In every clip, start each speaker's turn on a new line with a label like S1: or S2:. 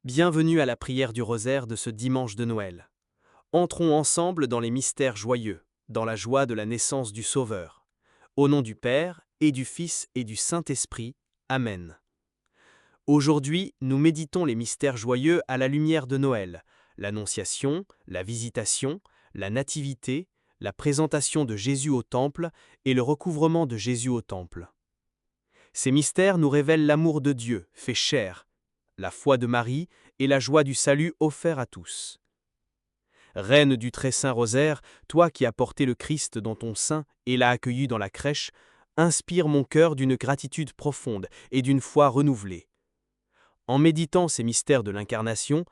S1: Bienvenue à la prière du rosaire de ce dimanche de Noël. Entrons ensemble dans les mystères joyeux, dans la joie de la naissance du Sauveur. Au nom du Père, et du Fils, et du Saint-Esprit. Amen. Aujourd'hui, nous méditons les mystères joyeux à la lumière de Noël, l'Annonciation, la Visitation, la Nativité, la présentation de Jésus au Temple et le recouvrement de Jésus au Temple. Ces mystères nous révèlent l'amour de Dieu, fait chair, la foi de Marie et la joie du salut offert à tous. Reine du très saint rosaire, toi qui as porté le Christ dans ton sein et l'as accueilli dans la crèche, inspire mon cœur d'une gratitude profonde et d'une foi renouvelée. En méditant ces mystères de l'incarnation,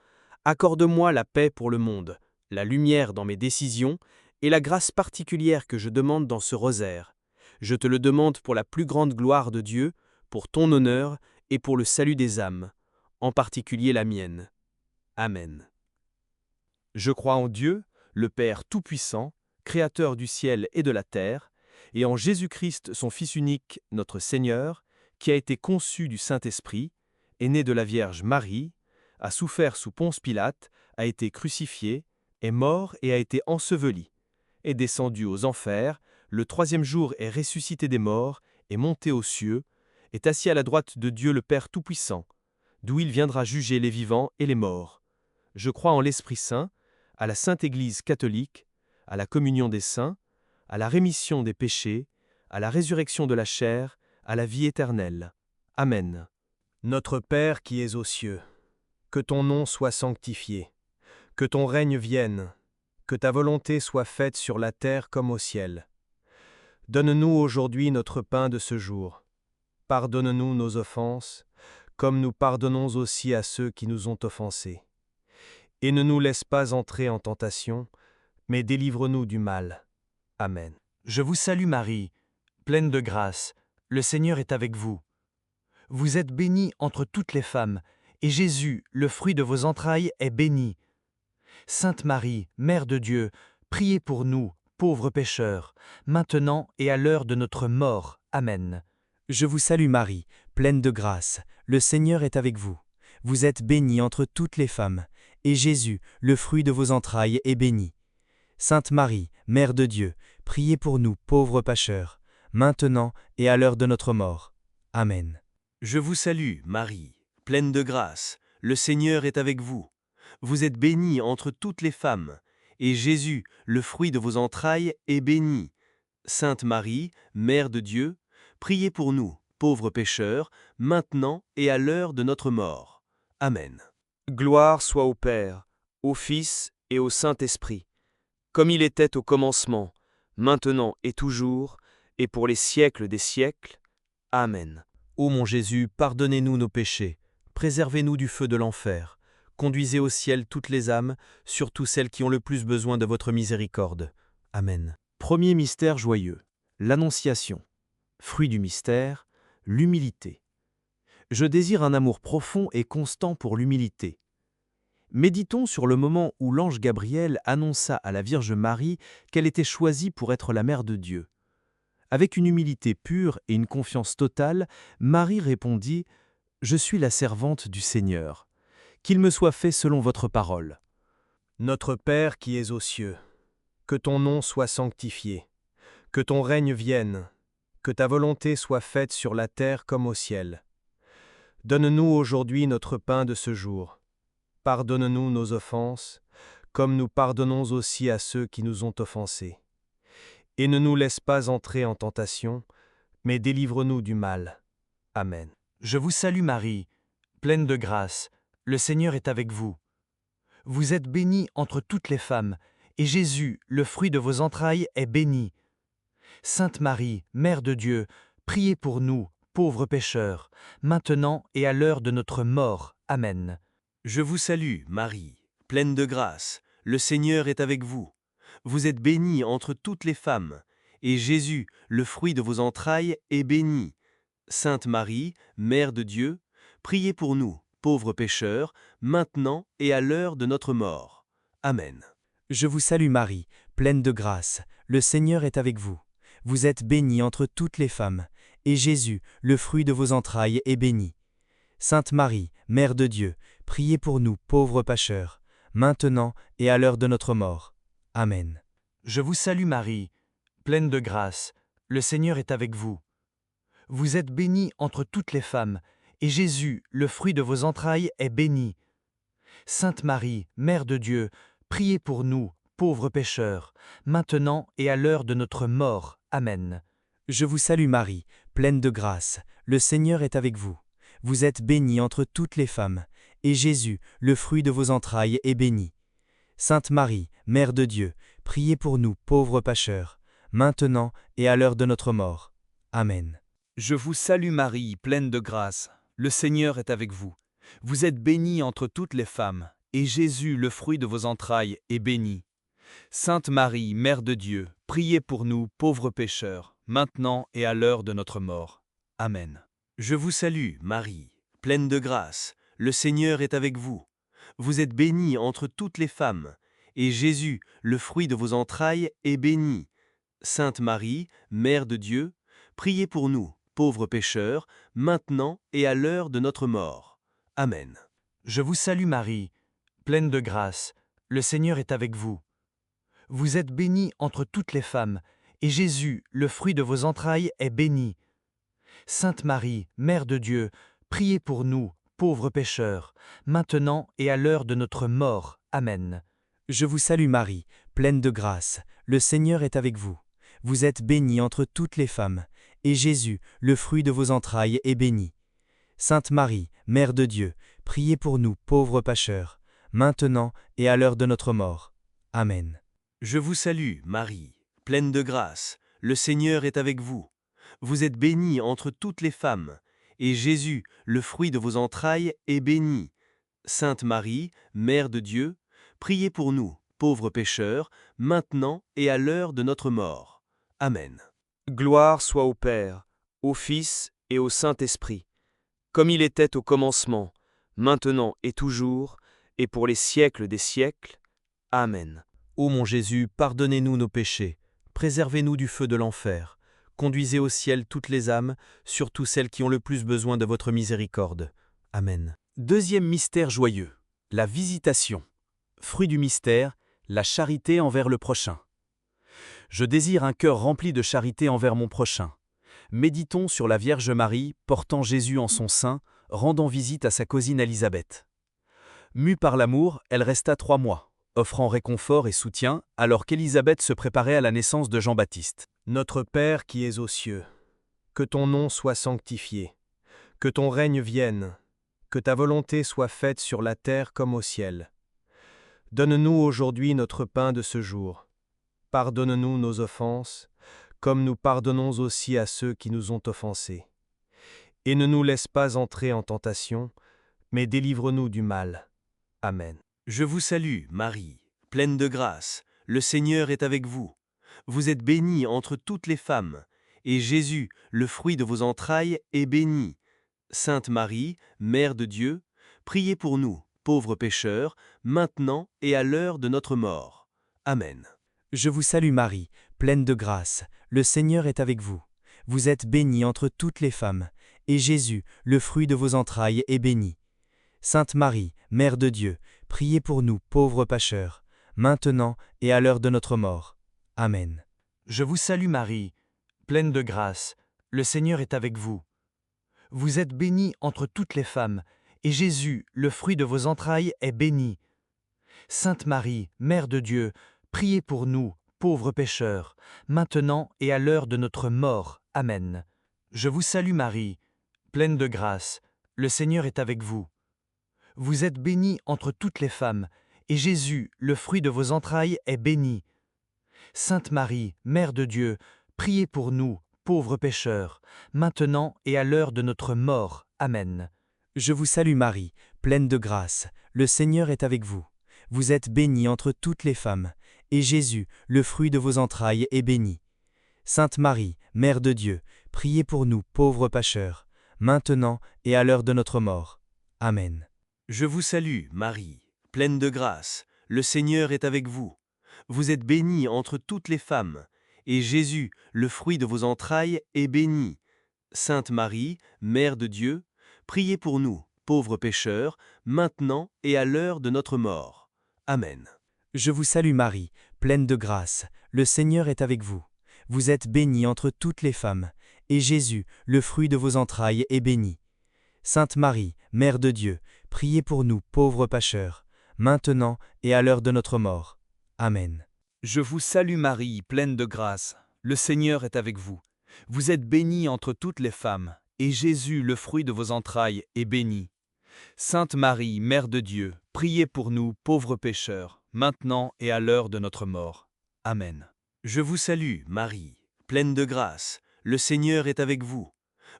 S1: accorde-moi la paix pour le monde, la lumière dans mes décisions et la grâce particulière que je demande dans ce rosaire. Je te le demande pour la plus grande gloire de Dieu, pour ton honneur et pour le salut des âmes, en particulier la mienne. Amen.
S2: Je crois en Dieu, le Père Tout-Puissant, Créateur du ciel et de la terre, et en Jésus-Christ, son Fils unique, notre Seigneur, qui a été conçu du Saint-Esprit, est né de la Vierge Marie, a souffert sous Ponce Pilate, a été crucifié, est mort et a été enseveli, est descendu aux enfers, le troisième jour est ressuscité des morts, est monté aux cieux, est assis à la droite de Dieu le Père Tout-Puissant, d'où il viendra juger les vivants et les morts. Je crois en l'Esprit Saint, à la Sainte Église catholique, à la communion des saints, à la rémission des péchés, à la résurrection de la chair, à la vie éternelle. Amen.
S3: Notre Père qui es aux cieux, que ton nom soit sanctifié, que ton règne vienne, que ta volonté soit faite sur la terre comme au ciel. Donne-nous aujourd'hui notre pain de ce jour. Pardonne-nous nos offenses, comme nous pardonnons aussi à ceux qui nous ont offensés. Et ne nous laisse pas entrer en tentation, mais délivre-nous du mal. Amen.
S4: Je vous salue Marie, pleine de grâce, le Seigneur est avec vous. Vous êtes bénie entre toutes les femmes, et Jésus, le fruit de vos entrailles, est béni. Sainte Marie, Mère de Dieu, priez pour nous, pauvres pécheurs, maintenant et à l'heure de notre mort. Amen.
S5: Je vous salue Marie, pleine de grâce, le Seigneur est avec vous. Vous êtes bénie entre toutes les femmes, et Jésus, le fruit de vos entrailles, est béni. Sainte Marie, Mère de Dieu, priez pour nous, pauvres pécheurs, maintenant et à l'heure de notre mort. Amen.
S6: Je vous salue, Marie, pleine de grâce, le Seigneur est avec vous. Vous êtes bénie entre toutes les femmes, et Jésus, le fruit de vos entrailles, est béni. Sainte Marie, Mère de Dieu, priez pour nous, pauvres pécheurs, maintenant et à l'heure de notre mort. Amen.
S1: Gloire soit au Père, au Fils et au Saint-Esprit, comme il était au commencement, maintenant et toujours, et pour les siècles des siècles. Amen.
S2: Ô mon Jésus, pardonnez-nous nos péchés, préservez-nous du feu de l'enfer, conduisez au ciel toutes les âmes, surtout celles qui ont le plus besoin de votre miséricorde. Amen. Premier mystère joyeux, l'Annonciation. Fruit du mystère, l'humilité. Je désire un amour profond et constant pour l'humilité. Méditons sur le moment où l'ange Gabriel annonça à la Vierge Marie qu'elle était choisie pour être la mère de Dieu. Avec une humilité pure et une confiance totale, Marie répondit « Je suis la servante du Seigneur. Qu'il me soit fait selon votre parole. »
S3: Notre Père qui es aux cieux, que ton nom soit sanctifié, que ton règne vienne, que ta volonté soit faite sur la terre comme au ciel. Donne-nous aujourd'hui notre pain de ce jour. Pardonne-nous nos offenses, comme nous pardonnons aussi à ceux qui nous ont offensés. Et ne nous laisse pas entrer en tentation, mais délivre-nous du mal. Amen.
S4: Je vous salue Marie, pleine de grâce, le Seigneur est avec vous. Vous êtes bénie entre toutes les femmes, et Jésus, le fruit de vos entrailles, est béni. Sainte Marie, Mère de Dieu, priez pour nous, pauvres pécheurs, maintenant et à l'heure de notre mort. Amen.
S6: Je vous salue, Marie, pleine de grâce, le Seigneur est avec vous. Vous êtes bénie entre toutes les femmes, et Jésus, le fruit de vos entrailles, est béni. Sainte Marie, Mère de Dieu, priez pour nous, pauvres pécheurs, maintenant et à l'heure de notre mort. Amen.
S5: Je vous salue Marie, pleine de grâce, le Seigneur est avec vous. Vous êtes bénie entre toutes les femmes, et Jésus, le fruit de vos entrailles, est béni. Sainte Marie, Mère de Dieu, priez pour nous, pauvres pécheurs, maintenant et à l'heure de notre mort. Amen.
S4: Je vous salue Marie, pleine de grâce, le Seigneur est avec vous. Vous êtes bénie entre toutes les femmes, et Jésus, le fruit de vos entrailles, est béni. Sainte Marie, Mère de Dieu, priez pour nous, pauvres pécheurs, maintenant et à l'heure de notre mort. Amen.
S5: Je vous salue Marie, pleine de grâce, le Seigneur est avec vous. Vous êtes bénie entre toutes les femmes, et Jésus, le fruit de vos entrailles, est béni. Sainte Marie, Mère de Dieu, priez pour nous, pauvres pécheurs, maintenant et à l'heure de notre mort. Amen.
S2: Je vous salue Marie, pleine de grâce. Le Seigneur est avec vous. Vous êtes bénie entre toutes les femmes, et Jésus, le fruit de vos entrailles, est béni. Sainte Marie, Mère de Dieu, priez pour nous, pauvres pécheurs, maintenant et à l'heure de notre mort. Amen.
S6: Je vous salue, Marie, pleine de grâce, le Seigneur est avec vous. Vous êtes bénie entre toutes les femmes, et Jésus, le fruit de vos entrailles, est béni. Sainte Marie, Mère de Dieu, priez pour nous, pauvres pécheurs, maintenant et à l'heure de notre mort. Amen.
S4: Je vous salue Marie, pleine de grâce, le Seigneur est avec vous. Vous êtes bénie entre toutes les femmes, et Jésus, le fruit de vos entrailles, est béni. Sainte Marie, Mère de Dieu, priez pour nous, pauvres pécheurs, maintenant et à l'heure de notre mort. Amen.
S5: Je vous salue Marie, pleine de grâce, le Seigneur est avec vous. Vous êtes bénie entre toutes les femmes, et Jésus, le fruit de vos entrailles, est béni. Sainte Marie, Mère de Dieu, priez pour nous, pauvres pécheurs, maintenant et à l'heure de notre mort. Amen.
S6: Je vous salue, Marie, pleine de grâce, le Seigneur est avec vous. Vous êtes bénie entre toutes les femmes, et Jésus, le fruit de vos entrailles, est béni. Sainte Marie, Mère de Dieu, priez pour nous, pauvres pécheurs, maintenant et à l'heure de notre mort. Amen.
S1: Gloire soit au Père, au Fils et au Saint-Esprit, comme il était au commencement, maintenant et toujours, et pour les siècles des siècles. Amen.
S2: Ô mon Jésus, pardonnez-nous nos péchés, préservez-nous du feu de l'enfer, conduisez au ciel toutes les âmes, surtout celles qui ont le plus besoin de votre miséricorde. Amen.
S1: Deuxième mystère joyeux, la visitation. Fruit du mystère, la charité envers le prochain. Je désire un cœur rempli de charité envers mon prochain. Méditons sur la Vierge Marie portant Jésus en son sein, rendant visite à sa cousine Élisabeth. Mue par l'amour, elle resta 3 mois, offrant réconfort et soutien alors qu'Élisabeth se préparait à la naissance de Jean-Baptiste.
S3: Notre Père qui es aux cieux, que ton nom soit sanctifié, que ton règne vienne, que ta volonté soit faite sur la terre comme au ciel. Donne-nous aujourd'hui notre pain de ce jour. Pardonne-nous nos offenses, comme nous pardonnons aussi à ceux qui nous ont offensés. Et ne nous laisse pas entrer en tentation, mais délivre-nous du mal. Amen.
S6: Je vous salue, Marie, pleine de grâce, le Seigneur est avec vous. Vous êtes bénie entre toutes les femmes, et Jésus, le fruit de vos entrailles, est béni. Sainte Marie, Mère de Dieu, priez pour nous, pauvres pécheurs, maintenant et à l'heure de notre mort. Amen.
S5: Je vous salue Marie, pleine de grâce, le Seigneur est avec vous. Vous êtes bénie entre toutes les femmes, et Jésus, le fruit de vos entrailles, est béni. Sainte Marie, Mère de Dieu, priez pour nous, pauvres pécheurs, maintenant et à l'heure de notre mort. Amen.
S4: Je vous salue Marie, pleine de grâce, le Seigneur est avec vous. Vous êtes bénie entre toutes les femmes, et Jésus, le fruit de vos entrailles, est béni. Sainte Marie, Mère de Dieu, priez pour nous, pauvres pécheurs, maintenant et à l'heure de notre mort. Amen. Je vous salue Marie, pleine de grâce, le Seigneur est avec vous. Vous êtes bénie entre toutes les femmes, et Jésus, le fruit de vos entrailles, est béni. Sainte Marie, Mère de Dieu, priez pour nous, pauvres pécheurs, maintenant et à l'heure de notre mort. Amen.
S5: Je vous salue Marie, pleine de grâce, le Seigneur est avec vous. Vous êtes bénie entre toutes les femmes, et Jésus, le fruit de vos entrailles, est béni. Sainte Marie, Mère de Dieu, priez pour nous, pauvres pécheurs, maintenant et à l'heure de notre mort. Amen.
S6: Je vous salue, Marie, pleine de grâce, le Seigneur est avec vous. Vous êtes bénie entre toutes les femmes, et Jésus, le fruit de vos entrailles, est béni. Sainte Marie, Mère de Dieu, priez pour nous, pauvres pécheurs, maintenant et à l'heure de notre mort. Amen.
S5: Je vous salue Marie, pleine de grâce, le Seigneur est avec vous. Vous êtes bénie entre toutes les femmes, et Jésus, le fruit de vos entrailles, est béni. Sainte Marie, Mère de Dieu, priez pour nous pauvres pécheurs, maintenant et à l'heure de notre mort. Amen.
S2: Je vous salue Marie, pleine de grâce. Le Seigneur est avec vous. Vous êtes bénie entre toutes les femmes, et Jésus, le fruit de vos entrailles, est béni. Sainte Marie, Mère de Dieu, priez pour nous pauvres pécheurs, maintenant et à l'heure de notre mort. Amen.
S6: Je vous salue, Marie, pleine de grâce. Le Seigneur est avec vous.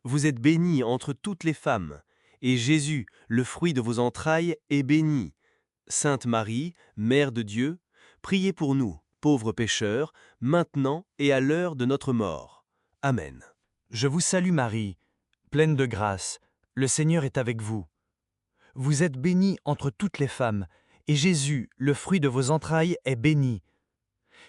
S6: Vous êtes bénie entre toutes les femmes, et Jésus, le fruit de vos entrailles, est béni. Sainte Marie, Mère de Dieu, priez pour nous, pauvres pécheurs, maintenant et à l'heure de notre mort. Amen.
S4: Je vous salue Marie, pleine de grâce, le Seigneur est avec vous. Vous êtes bénie entre toutes les femmes, et Jésus, le fruit de vos entrailles, est béni.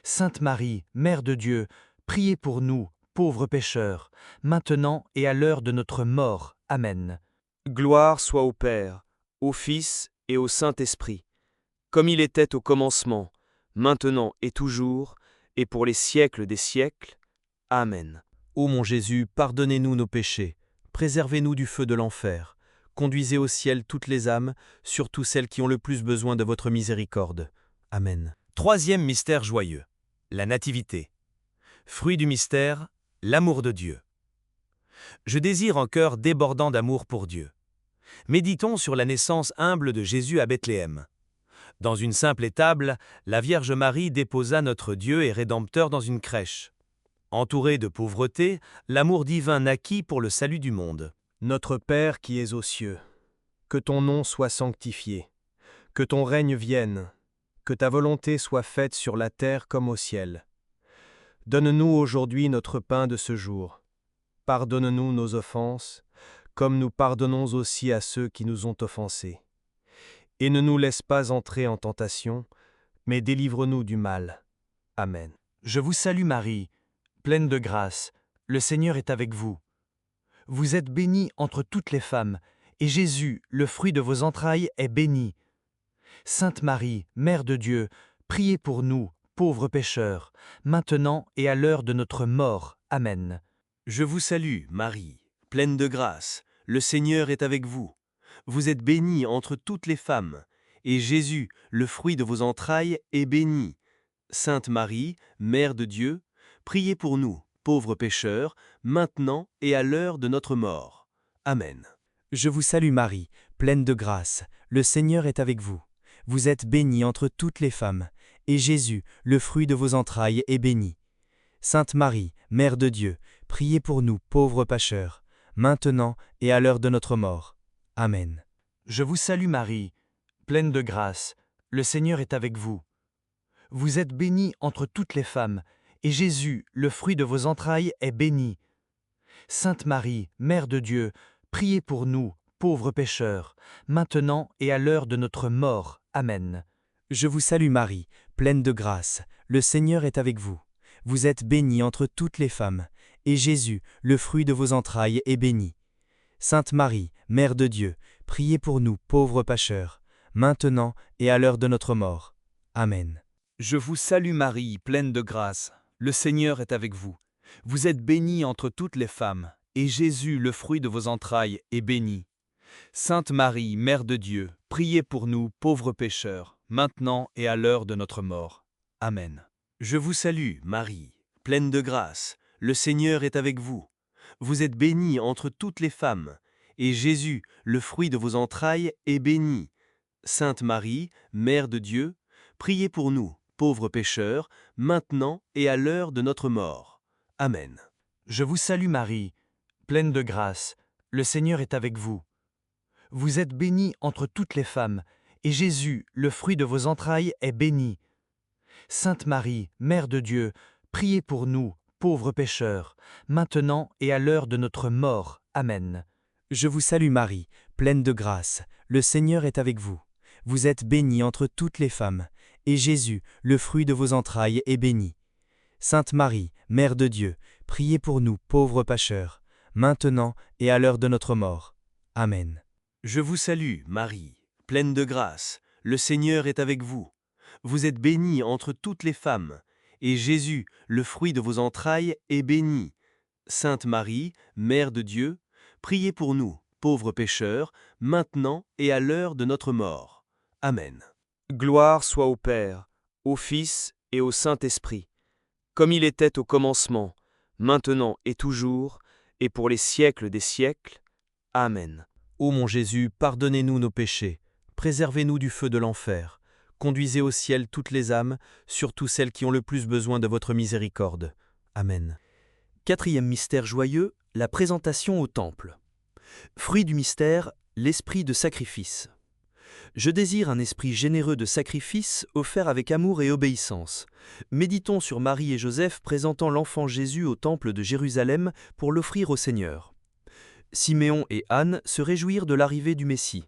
S4: Sainte Marie, Mère de Dieu, priez pour nous, pauvres pécheurs, maintenant et à l'heure de notre mort. Amen.
S1: Gloire soit au Père, au Fils et au Saint-Esprit, comme il était au commencement, maintenant et toujours, et pour les siècles des siècles. Amen.
S2: Ô mon Jésus, pardonnez-nous nos péchés, préservez-nous du feu de l'enfer, conduisez au ciel toutes les âmes, surtout celles qui ont le plus besoin de votre miséricorde. Amen. Troisième mystère joyeux, la Nativité. Fruit du mystère, l'amour de Dieu. Je désire un cœur débordant d'amour pour Dieu. Méditons sur la naissance humble de Jésus à Bethléem. Dans une simple étable, la Vierge Marie déposa notre Dieu et Rédempteur dans une crèche. Entouré de pauvreté, l'amour divin naquit pour le salut du monde.
S3: Notre Père qui es aux cieux, que ton nom soit sanctifié, que ton règne vienne, que ta volonté soit faite sur la terre comme au ciel. Donne-nous aujourd'hui notre pain de ce jour. Pardonne-nous nos offenses, comme nous pardonnons aussi à ceux qui nous ont offensés. Et ne nous laisse pas entrer en tentation, mais délivre-nous du mal. Amen.
S4: Je vous salue Marie, pleine de grâce, le Seigneur est avec vous. Vous êtes bénie entre toutes les femmes, et Jésus, le fruit de vos entrailles, est béni. Sainte Marie, Mère de Dieu, priez pour nous, pauvres pécheurs, maintenant et à l'heure de notre mort. Amen.
S6: Je vous salue, Marie, pleine de grâce. Le Seigneur est avec vous. Vous êtes bénie entre toutes les femmes, et Jésus, le fruit de vos entrailles, est béni. Sainte Marie, Mère de Dieu, priez pour nous, pauvres pécheurs, maintenant et à l'heure de notre mort. Amen.
S5: Je vous salue Marie, pleine de grâce, le Seigneur est avec vous. Vous êtes bénie entre toutes les femmes, et Jésus, le fruit de vos entrailles, est béni. Sainte Marie, Mère de Dieu, priez pour nous pauvres pécheurs, maintenant et à l'heure de notre mort. Amen.
S4: Je vous salue Marie, pleine de grâce, le Seigneur est avec vous. Vous êtes bénie entre toutes les femmes, et Jésus, le fruit de vos entrailles, est béni. Sainte Marie, Mère de Dieu, priez pour nous, pauvres pécheurs, maintenant et à l'heure de notre mort. Amen.
S5: Je vous salue Marie, pleine de grâce, le Seigneur est avec vous. Vous êtes bénie entre toutes les femmes, et Jésus, le fruit de vos entrailles, est béni. Sainte Marie, Mère de Dieu, priez pour nous pauvres pécheurs, maintenant et à l'heure de notre mort. Amen.
S2: Je vous salue Marie, pleine de grâce. Le Seigneur est avec vous. Vous êtes bénie entre toutes les femmes, et Jésus, le fruit de vos entrailles, est béni. Sainte Marie, Mère de Dieu, priez pour nous pauvres pécheurs, maintenant et à l'heure de notre mort. Amen.
S6: Je vous salue, Marie, pleine de grâce. Le Seigneur est avec vous. Vous êtes bénie entre toutes les femmes, et Jésus, le fruit de vos entrailles, est béni. Sainte Marie, Mère de Dieu, priez pour nous, pauvres pécheurs, maintenant et à l'heure de notre mort. Amen.
S4: Je vous salue Marie, pleine de grâce, le Seigneur est avec vous. Vous êtes bénie entre toutes les femmes, et Jésus, le fruit de vos entrailles, est béni. Sainte Marie, Mère de Dieu, priez pour nous, pauvres pécheurs, maintenant et à l'heure de notre mort. Amen.
S5: Je vous salue Marie, pleine de grâce, le Seigneur est avec vous. Vous êtes bénie entre toutes les femmes, et Jésus, le fruit de vos entrailles, est béni. Sainte Marie, Mère de Dieu, priez pour nous pauvres pécheurs, maintenant et à l'heure de notre mort. Amen.
S6: Je vous salue, Marie, pleine de grâce, le Seigneur est avec vous. Vous êtes bénie entre toutes les femmes, et Jésus, le fruit de vos entrailles, est béni. Sainte Marie, Mère de Dieu, priez pour nous, pauvres pécheurs, maintenant et à l'heure de notre mort. Amen.
S1: Gloire soit au Père, au Fils et au Saint-Esprit, comme il était au commencement, maintenant et toujours, et pour les siècles des siècles. Amen.
S2: Ô mon Jésus, pardonnez-nous nos péchés, préservez-nous du feu de l'enfer, conduisez au ciel toutes les âmes, surtout celles qui ont le plus besoin de votre miséricorde. Amen.
S5: Quatrième mystère joyeux, la présentation au temple. Fruit du mystère, l'esprit de sacrifice. Je désire un esprit généreux de sacrifice offert avec amour et obéissance. Méditons sur Marie et Joseph présentant l'enfant Jésus au temple de Jérusalem pour l'offrir au Seigneur. Siméon et Anne se réjouirent de l'arrivée du Messie.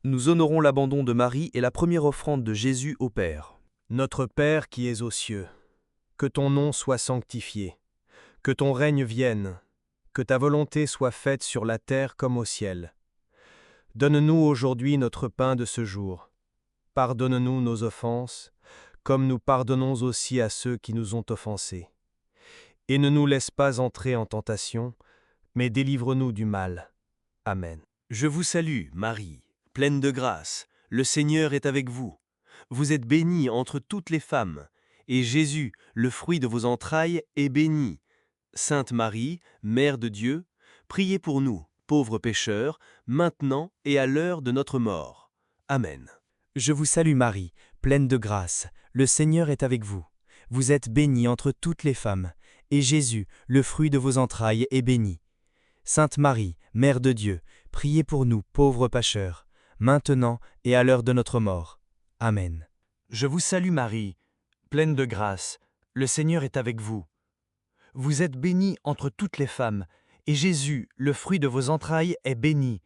S5: Nous honorons l'abandon de Marie et la première offrande de Jésus au Père.
S3: Notre Père qui es aux cieux, que ton nom soit sanctifié, que ton règne vienne, que ta volonté soit faite sur la terre comme au ciel. Donne-nous aujourd'hui notre pain de ce jour. Pardonne-nous nos offenses, comme nous pardonnons aussi à ceux qui nous ont offensés. Et ne nous laisse pas entrer en tentation, mais délivre-nous du mal. Amen.
S6: Je vous salue, Marie, pleine de grâce, le Seigneur est avec vous. Vous êtes bénie entre toutes les femmes, et Jésus, le fruit de vos entrailles, est béni. Sainte Marie, Mère de Dieu, priez pour nous, pauvres pécheurs, maintenant et à l'heure de notre mort. Amen.
S5: Je vous salue Marie, pleine de grâce, le Seigneur est avec vous. Vous êtes bénie entre toutes les femmes, et Jésus, le fruit de vos entrailles, est béni. Sainte Marie, Mère de Dieu, priez pour nous, pauvres pécheurs, maintenant et à l'heure de notre mort. Amen.
S4: Je vous salue Marie, pleine de grâce, le Seigneur est avec vous. Vous êtes bénie entre toutes les femmes, et Jésus, le fruit de vos entrailles, est béni.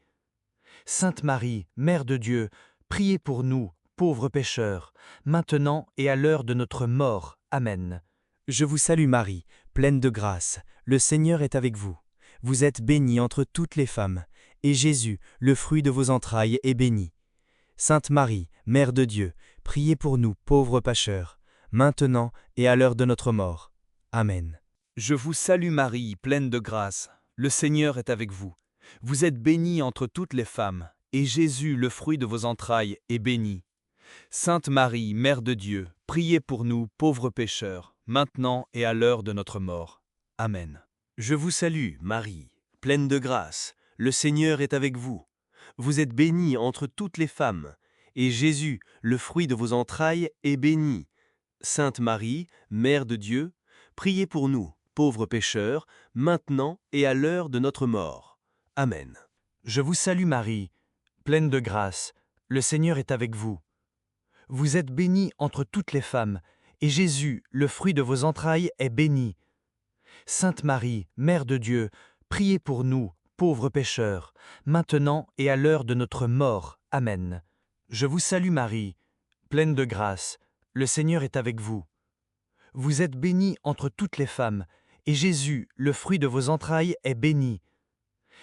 S4: Sainte Marie, Mère de Dieu, priez pour nous, pauvres pécheurs, maintenant et à l'heure de notre mort. Amen.
S5: Je vous salue Marie, pleine de grâce, le Seigneur est avec vous. Vous êtes bénie entre toutes les femmes, et Jésus, le fruit de vos entrailles, est béni. Sainte Marie, Mère de Dieu, priez pour nous, pauvres pécheurs, maintenant et à l'heure de notre mort. Amen.
S7: Je vous salue Marie, pleine de grâce, le Seigneur est avec vous. Vous êtes bénie entre toutes les femmes, et Jésus, le fruit de vos entrailles, est béni. Sainte Marie, Mère de Dieu, priez pour nous, pauvres pécheurs, maintenant et à l'heure de notre mort. Amen.
S6: Je vous salue, Marie, pleine de grâce, le Seigneur est avec vous. Vous êtes bénie entre toutes les femmes, et Jésus, le fruit de vos entrailles, est béni. Sainte Marie, Mère de Dieu, priez pour nous, pauvres pécheurs, maintenant et à l'heure de notre mort. Amen.
S4: Je vous salue Marie, pleine de grâce, le Seigneur est avec vous. Vous êtes bénie entre toutes les femmes, et Jésus, le fruit de vos entrailles, est béni. Sainte Marie, Mère de Dieu, priez pour nous, pauvres pécheurs, maintenant et à l'heure de notre mort. Amen. Je vous salue Marie, pleine de grâce, le Seigneur est avec vous. Vous êtes bénie entre toutes les femmes, et Jésus, le fruit de vos entrailles, est béni.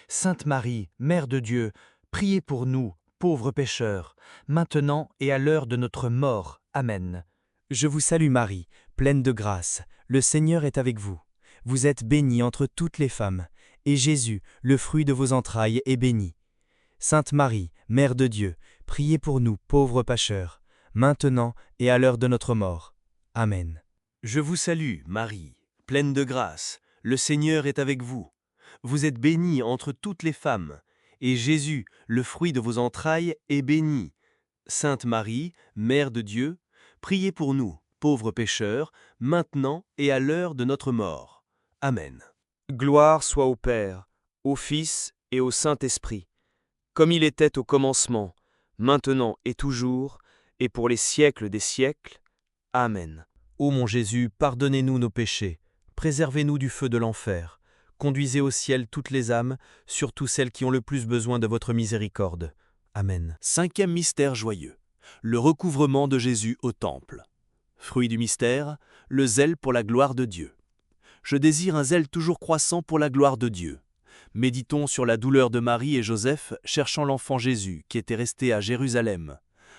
S4: Sainte Marie, Mère de Dieu, priez pour nous, pauvres pécheurs, maintenant et à l'heure de notre mort. Amen.
S5: Je vous salue Marie, pleine de grâce, le Seigneur est avec vous. Vous êtes bénie entre toutes les femmes, et Jésus, le fruit de vos entrailles, est béni. Sainte Marie, Mère de Dieu, priez pour nous, pauvres pécheurs, maintenant et à l'heure de notre mort. Amen.
S6: Je vous salue, Marie, pleine de grâce, le Seigneur est avec vous. Vous êtes bénie entre toutes les femmes, et Jésus, le fruit de vos entrailles, est béni. Sainte Marie, Mère de Dieu, priez pour nous, pauvres pécheurs, maintenant et à l'heure de notre mort. Amen.
S1: Gloire soit au Père, au Fils et au Saint-Esprit, comme il était au commencement, maintenant et toujours, et pour les siècles des siècles. Amen.
S2: Ô mon Jésus, pardonnez-nous nos péchés, préservez-nous du feu de l'enfer, conduisez au ciel toutes les âmes, surtout celles qui ont le plus besoin de votre miséricorde. Amen.
S6: Cinquième mystère joyeux, le recouvrement de Jésus au temple. Fruit du mystère, le zèle pour la gloire de Dieu. Je désire un zèle toujours croissant pour la gloire de Dieu. Méditons sur la douleur de Marie et Joseph cherchant l'enfant Jésus qui était resté à Jérusalem.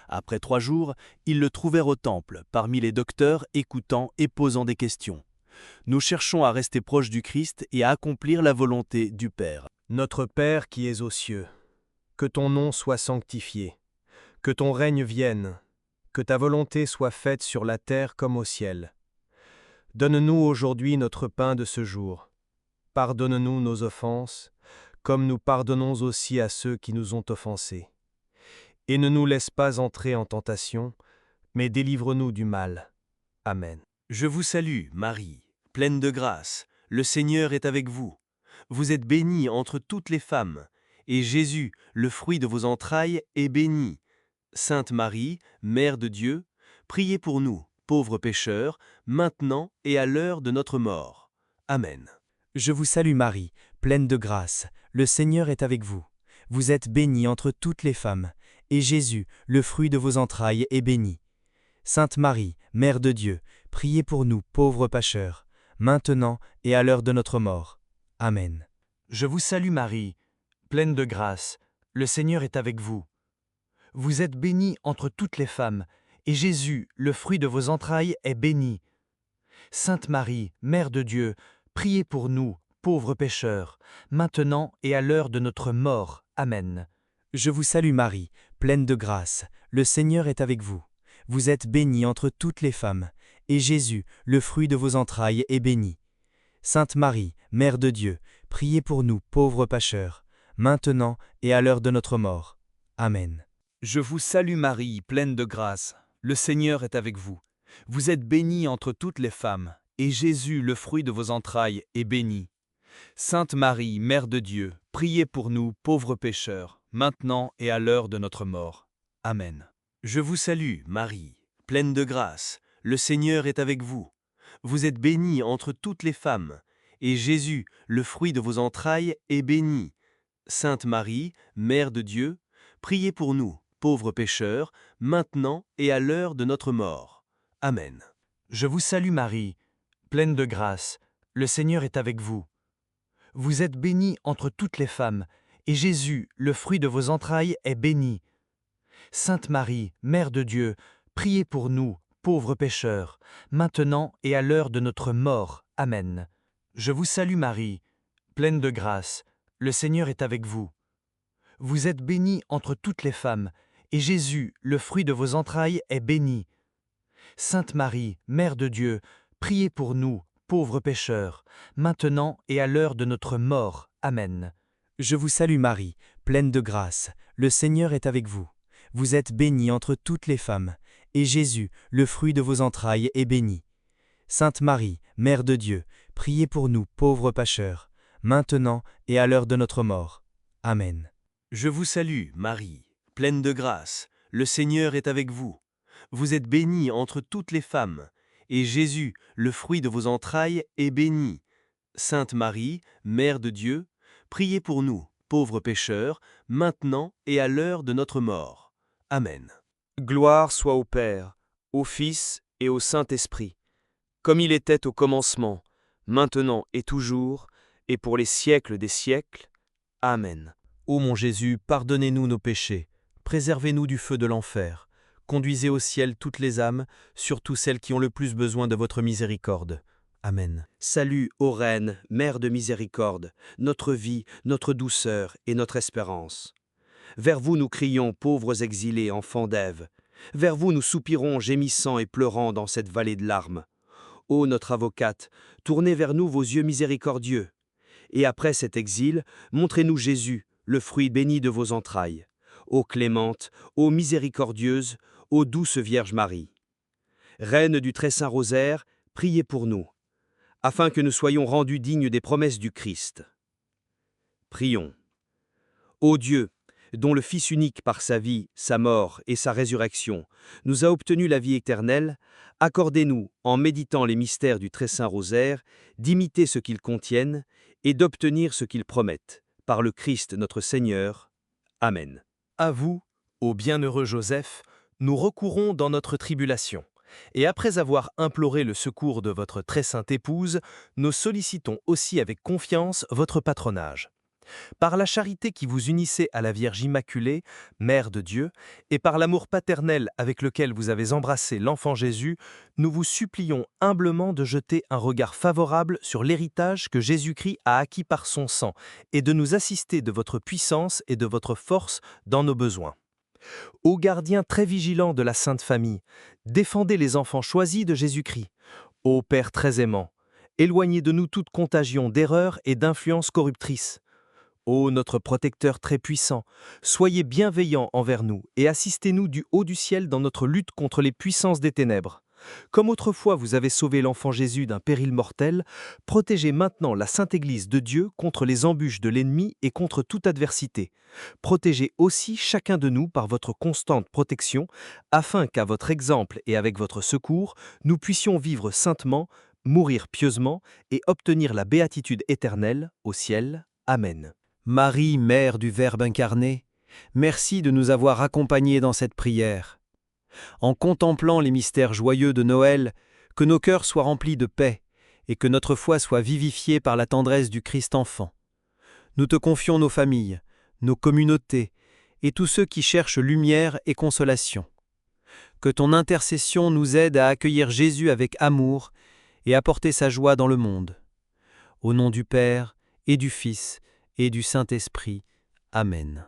S6: Après 3 jours, ils le trouvèrent au temple, parmi les docteurs écoutant et posant des questions. Nous cherchons à rester proches du Christ et à accomplir la volonté du Père.
S3: Notre Père qui es aux cieux, que ton nom soit sanctifié, que ton règne vienne, que ta volonté soit faite sur la terre comme au ciel. Donne-nous aujourd'hui notre pain de ce jour. Pardonne-nous nos offenses, comme nous pardonnons aussi à ceux qui nous ont offensés. Et ne nous laisse pas entrer en tentation, mais délivre-nous du mal. Amen.
S6: Je vous salue, Marie, pleine de grâce, le Seigneur est avec vous. Vous êtes bénie entre toutes les femmes, et Jésus, le fruit de vos entrailles, est béni. Sainte Marie, Mère de Dieu, priez pour nous, pauvres pécheurs, maintenant et à l'heure de notre mort. Amen.
S5: Je vous salue Marie, pleine de grâce, le Seigneur est avec vous. Vous êtes bénie entre toutes les femmes, et Jésus, le fruit de vos entrailles, est béni. Sainte Marie, Mère de Dieu, priez pour nous, pauvres pécheurs, maintenant et à l'heure de notre mort. Amen.
S4: Je vous salue Marie, pleine de grâce, le Seigneur est avec vous. Vous êtes bénie entre toutes les femmes, et Jésus, le fruit de vos entrailles, est béni. Sainte Marie, Mère de Dieu, priez pour nous, pauvres pécheurs, maintenant et à l'heure de notre mort. Amen.
S5: Je vous salue Marie, pleine de grâce, le Seigneur est avec vous. Vous êtes bénie entre toutes les femmes, et Jésus, le fruit de vos entrailles, est béni. Sainte Marie, Mère de Dieu, priez pour nous, pauvres pécheurs, maintenant et à l'heure de notre mort. Amen.
S7: Je vous salue Marie, pleine de grâce. Le Seigneur est avec vous. Vous êtes bénie entre toutes les femmes, et Jésus, le fruit de vos entrailles, est béni. Sainte Marie, Mère de Dieu, priez pour nous, pauvres pécheurs, maintenant et à l'heure de notre mort. Amen.
S6: Je vous salue, Marie, pleine de grâce, le Seigneur est avec vous. Vous êtes bénie entre toutes les femmes, et Jésus, le fruit de vos entrailles, est béni. Sainte Marie, Mère de Dieu, priez pour nous, pauvres pécheurs, maintenant et à l'heure de notre mort. Amen.
S4: Je vous salue Marie, pleine de grâce, le Seigneur est avec vous. Vous êtes bénie entre toutes les femmes, et Jésus, le fruit de vos entrailles, est béni. Sainte Marie, Mère de Dieu, priez pour nous, pauvres pécheurs, maintenant et à l'heure de notre mort. Amen. Je vous salue Marie, pleine de grâce, le Seigneur est avec vous. Vous êtes bénie entre toutes les femmes, et Jésus, le fruit de vos entrailles, est béni. Sainte Marie, Mère de Dieu, priez pour nous, pauvres pécheurs, maintenant et à l'heure de notre mort. Amen.
S5: Je vous salue Marie, pleine de grâce, le Seigneur est avec vous. Vous êtes bénie entre toutes les femmes, et Jésus, le fruit de vos entrailles, est béni. Sainte Marie, Mère de Dieu, priez pour nous, pauvres pécheurs, maintenant et à l'heure de notre mort. Amen.
S6: Je vous salue, Marie, pleine de grâce, le Seigneur est avec vous. Vous êtes bénie entre toutes les femmes, et Jésus, le fruit de vos entrailles, est béni. Sainte Marie, Mère de Dieu, priez pour nous, pauvres pécheurs, maintenant et à l'heure de notre mort. Amen.
S1: Gloire soit au Père, au Fils et au Saint-Esprit, comme il était au commencement, maintenant et toujours, et pour les siècles des siècles. Amen.
S2: Ô mon Jésus, pardonnez-nous nos péchés, préservez-nous du feu de l'enfer, conduisez au ciel toutes les âmes, surtout celles qui ont le plus besoin de votre miséricorde. Amen.
S1: Salut, ô Reine, Mère de miséricorde, notre vie, notre douceur et notre espérance. Vers vous nous crions, pauvres exilés, enfants d'Ève. Vers vous nous soupirons, gémissant et pleurant dans cette vallée de larmes. Ô notre avocate, tournez vers nous vos yeux miséricordieux. Et après cet exil, montrez-nous Jésus, le fruit béni de vos entrailles. Ô clémente, ô miséricordieuse, ô douce Vierge Marie. Reine du très saint rosaire, priez pour nous, afin que nous soyons rendus dignes des promesses du Christ. Prions. Ô Dieu, dont le Fils unique par sa vie, sa mort et sa résurrection nous a obtenu la vie éternelle, accordez-nous, en méditant les mystères du très saint rosaire, d'imiter ce qu'ils contiennent et d'obtenir ce qu'ils promettent, par le Christ notre Seigneur. Amen.
S2: À vous, ô bienheureux Joseph, nous recourons dans notre tribulation. Et après avoir imploré le secours de votre très sainte épouse, nous sollicitons aussi avec confiance votre patronage. Par la charité qui vous unissait à la Vierge Immaculée, Mère de Dieu, et par l'amour paternel avec lequel vous avez embrassé l'enfant Jésus, nous vous supplions humblement de jeter un regard favorable sur l'héritage que Jésus-Christ a acquis par son sang, et de nous assister de votre puissance et de votre force dans nos besoins. Ô gardiens très vigilants de la Sainte Famille, défendez les enfants choisis de Jésus-Christ. Ô Père très aimant, éloignez de nous toute contagion d'erreurs et d'influences corruptrices. Ô notre protecteur très puissant, soyez bienveillant envers nous et assistez-nous du haut du ciel dans notre lutte contre les puissances des ténèbres. Comme autrefois vous avez sauvé l'enfant Jésus d'un péril mortel, protégez maintenant la Sainte Église de Dieu contre les embûches de l'ennemi et contre toute adversité. Protégez aussi chacun de nous par votre constante protection, afin qu'à votre exemple et avec votre secours, nous puissions vivre saintement, mourir pieusement et obtenir la béatitude éternelle au ciel. Amen.
S3: Marie, Mère du Verbe incarné, merci de nous avoir accompagnés dans cette prière. En contemplant les mystères joyeux de Noël, que nos cœurs soient remplis de paix et que notre foi soit vivifiée par la tendresse du Christ enfant. Nous te confions nos familles, nos communautés et tous ceux qui cherchent lumière et consolation. Que ton intercession nous aide à accueillir Jésus avec amour et à porter sa joie dans le monde. Au nom du Père et du Fils et du Saint-Esprit. Amen.